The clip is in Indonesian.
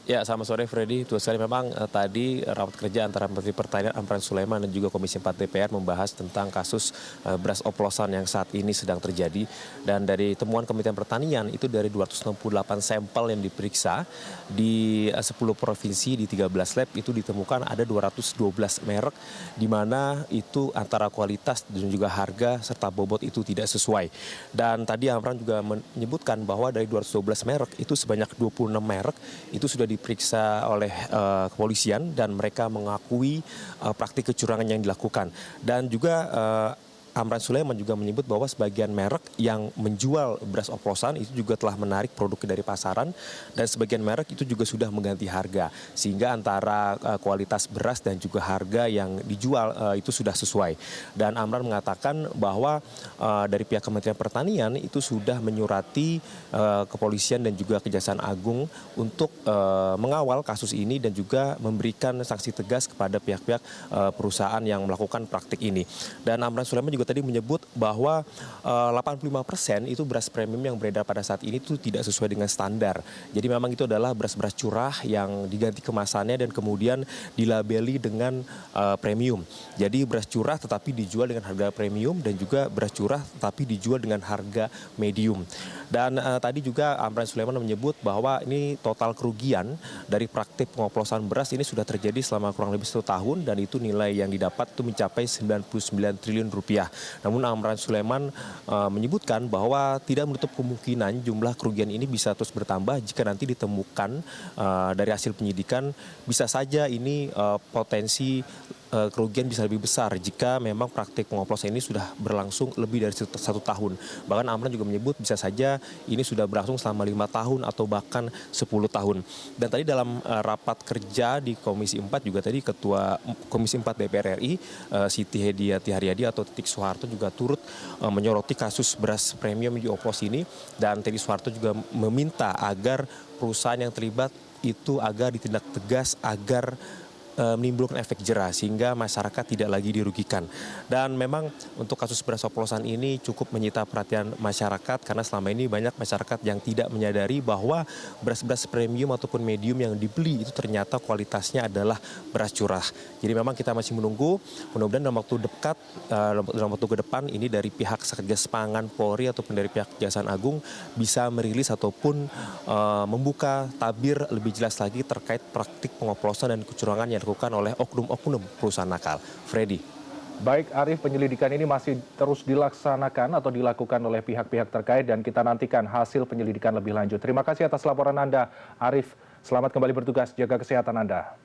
Ya, selamat sore Freddy. Betul sekali memang tadi rapat kerja antara Menteri Pertanian Amran Sulaiman dan juga Komisi 4 DPR membahas tentang kasus beras oplosan yang saat ini sedang terjadi. Dan dari temuan Kementerian Pertanian itu dari 268 sampel yang diperiksa di 10 provinsi di 13 lab itu ditemukan ada 212 merek di mana itu antara kualitas dan juga harga serta bobot itu tidak sesuai. Dan tadi Amran juga menyebutkan bahwa dari 212 merek itu sebanyak 26 merek itu sudah diperiksa oleh kepolisian dan mereka mengakui praktik kecurangan yang dilakukan. Dan juga Amran Sulaiman juga menyebut bahwa sebagian merek yang menjual beras oplosan itu juga telah menarik produknya dari pasaran dan sebagian merek itu juga sudah mengganti harga sehingga antara kualitas beras dan juga harga yang dijual itu sudah sesuai. Dan Amran mengatakan bahwa dari pihak Kementerian Pertanian itu sudah menyurati kepolisian dan juga Kejaksaan Agung untuk mengawal kasus ini dan juga memberikan sanksi tegas kepada pihak-pihak perusahaan yang melakukan praktik ini. Dan Amran Sulaiman juga tadi menyebut bahwa 85% itu beras premium yang beredar pada saat ini itu tidak sesuai dengan standar. Jadi memang itu adalah beras-beras curah yang diganti kemasannya dan kemudian dilabeli dengan premium. Jadi beras curah tetapi dijual dengan harga premium dan juga beras curah tetapi dijual dengan harga medium. Dan tadi juga Amran Sulaiman menyebut bahwa ini total kerugian dari praktik pengoplosan beras ini sudah terjadi selama kurang lebih 1 tahun dan itu nilai yang didapat itu mencapai 99 triliun rupiah. Namun Amran Sulaiman menyebutkan bahwa tidak menutup kemungkinan jumlah kerugian ini bisa terus bertambah jika nanti ditemukan dari hasil penyidikan bisa saja ini potensi kerugian bisa lebih besar jika memang praktik pengoplosan ini sudah berlangsung lebih dari 1 tahun. Bahkan Amran juga menyebut bisa saja ini sudah berlangsung selama 5 tahun atau bahkan 10 tahun. Dan tadi dalam rapat kerja di Komisi 4 juga tadi Ketua Komisi 4 DPR RI Siti Hediati Haryadi atau Titik Soeharto juga turut menyoroti kasus beras premium di oplos ini dan Titik Soeharto juga meminta agar perusahaan yang terlibat itu agar ditindak tegas agar menimbulkan efek jerah sehingga masyarakat tidak lagi dirugikan. Dan memang untuk kasus beras oplosan ini cukup menyita perhatian masyarakat karena selama ini banyak masyarakat yang tidak menyadari bahwa beras-beras premium ataupun medium yang dibeli itu ternyata kualitasnya adalah beras curah. Jadi memang kita masih menunggu, mudah-mudahan dalam waktu dekat, dalam waktu ke depan ini dari pihak Satgas Pangan Polri ataupun dari pihak Kejaksaan Agung bisa merilis ataupun membuka tabir lebih jelas lagi terkait praktik pengoplosan dan kecurangan yang dilakukan oleh oknum-oknum perusahaan nakal. Freddy. Baik, Arif, penyelidikan ini masih terus dilaksanakan atau dilakukan oleh pihak-pihak terkait dan kita nantikan hasil penyelidikan lebih lanjut. Terima kasih atas laporan Anda, Arif. Selamat kembali bertugas, jaga kesehatan Anda.